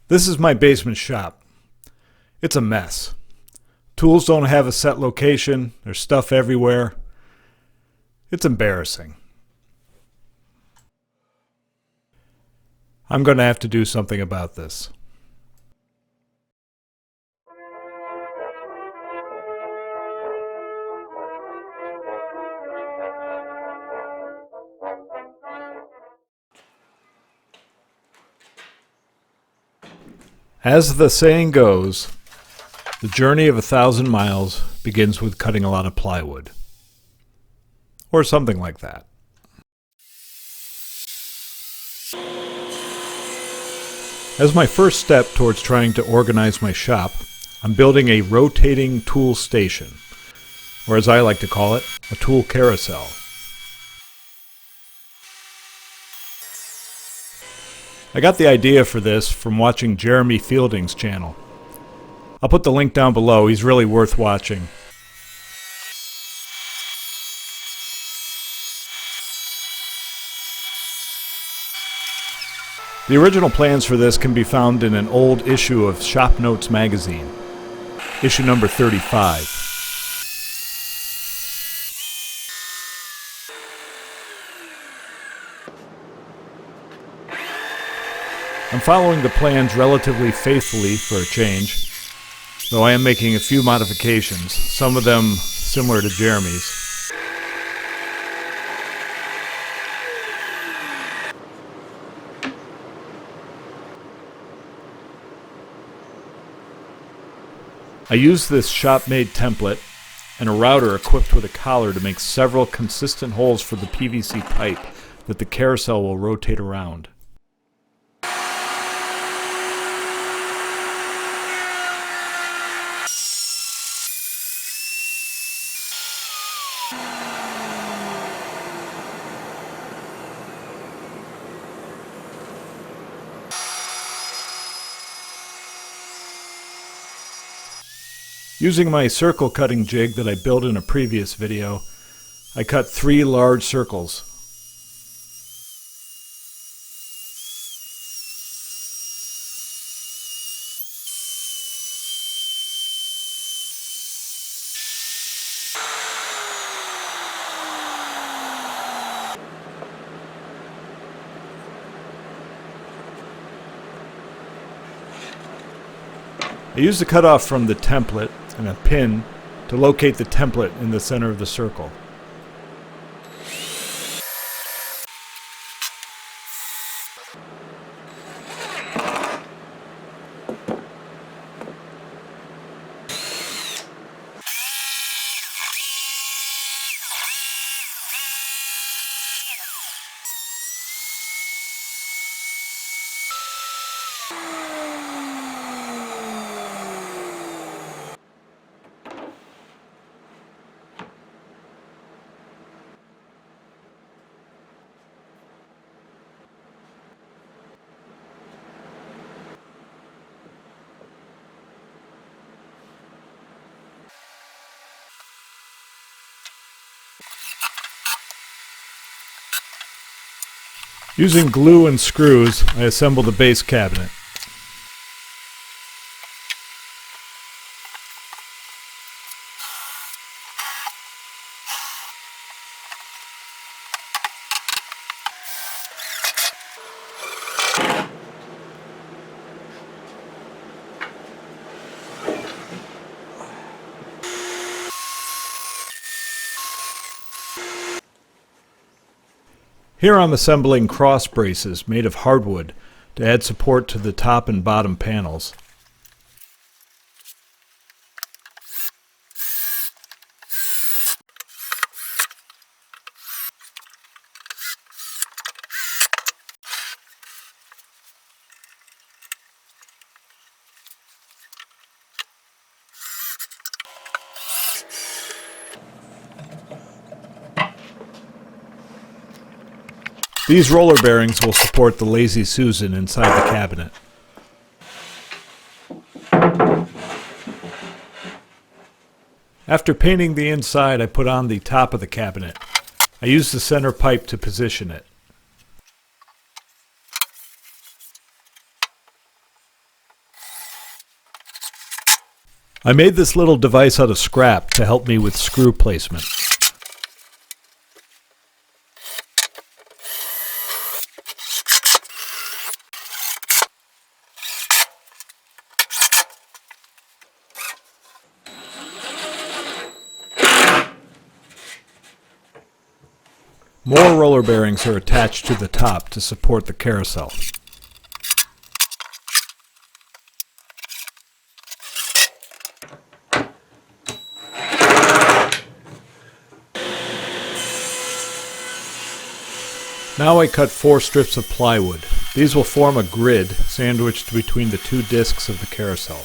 This is my basement shop. It's a mess. Tools don't have a set location. There's stuff everywhere. It's embarrassing. I'm going to have to do something about this. As the saying goes, the journey of 1,000 miles begins with cutting a lot of plywood. Or something like that. As my first step towards trying to organize my shop, I'm building a rotating tool station, or as I like to call it, a tool carousel. I got the idea for this from watching Jeremy Fielding's channel. I'll put the link down below. He's really worth watching. The original plans for this can be found in an old issue of Shop Notes magazine, issue number 35. I'm following the plans relatively faithfully for a change, though I am making a few modifications, some of them similar to Jeremy's. I used this shop-made template and a router equipped with a collar to make several consistent holes for the PVC pipe that the carousel will rotate around. Using my circle cutting jig that I built in a previous video, I cut 3 large circles. I used the cutoff from the template and a pin to locate the template in the center of the circle. Using glue and screws, I assembled the base cabinet. Here I'm assembling cross braces made of hardwood to add support to the top and bottom panels. These roller bearings will support the Lazy Susan inside the cabinet. After painting the inside, I put on the top of the cabinet. I used the center pipe to position it. I made this little device out of scrap to help me with screw placement. More roller bearings are attached to the top to support the carousel. Now I cut 4 strips of plywood. These will form a grid sandwiched between the 2 discs of the carousel.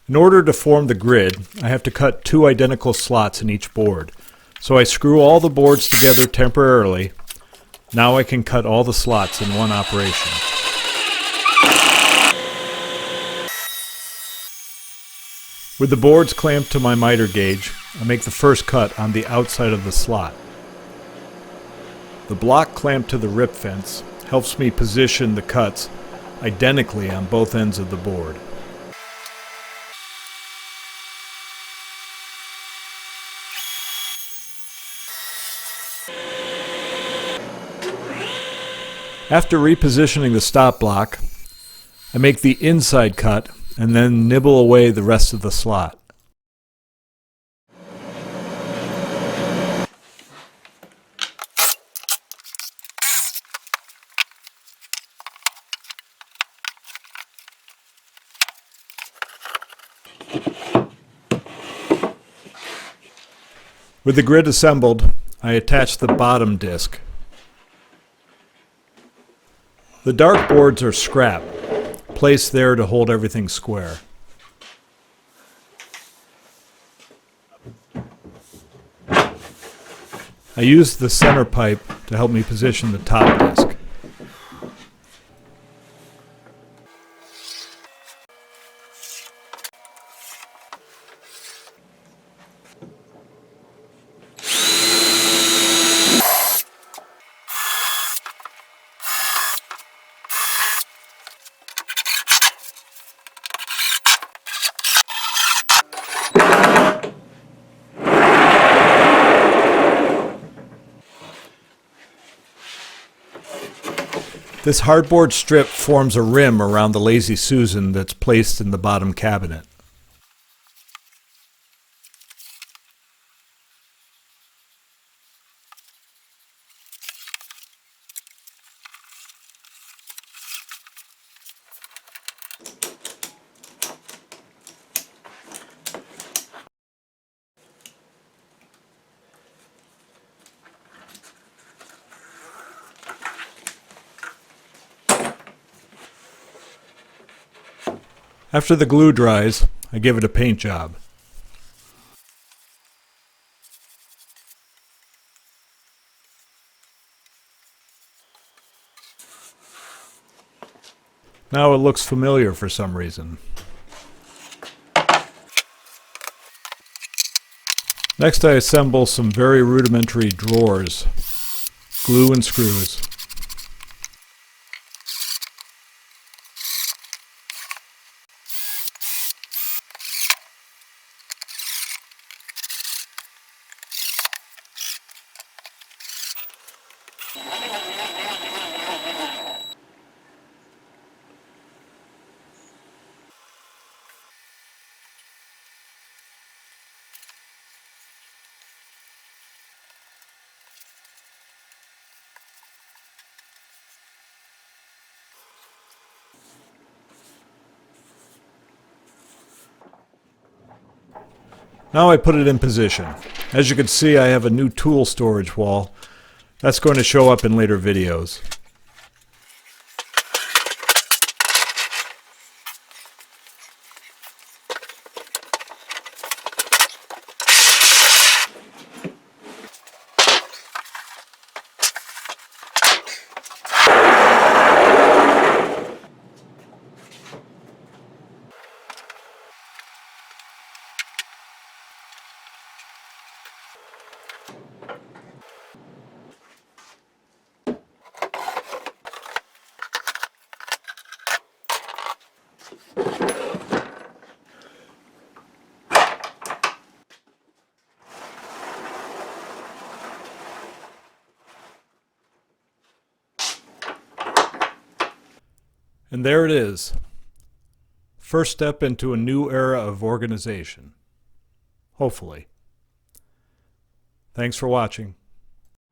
In order to form the grid, I have to cut 2 identical slots in each board. So I screw all the boards together temporarily. Now I can cut all the slots in one operation. With the boards clamped to my miter gauge, I make the first cut on the outside of the slot. The block clamped to the rip fence helps me position the cuts identically on both ends of the board. After repositioning the stop block, I make the inside cut and then nibble away the rest of the slot. With the grid assembled, I attach the bottom disc. The dark boards are scrap, placed there to hold everything square. I use the center pipe to help me position the top disc. This hardboard strip forms a rim around the Lazy Susan that's placed in the bottom cabinet. After the glue dries, I give it a paint job. Now it looks familiar for some reason. Next, I assemble some very rudimentary drawers, glue and screws. Now I put it in position. As you can see, I have a new tool storage wall. That's going to show up in later videos. And there it is. First step into a new era of organization. Hopefully. Thanks for watching.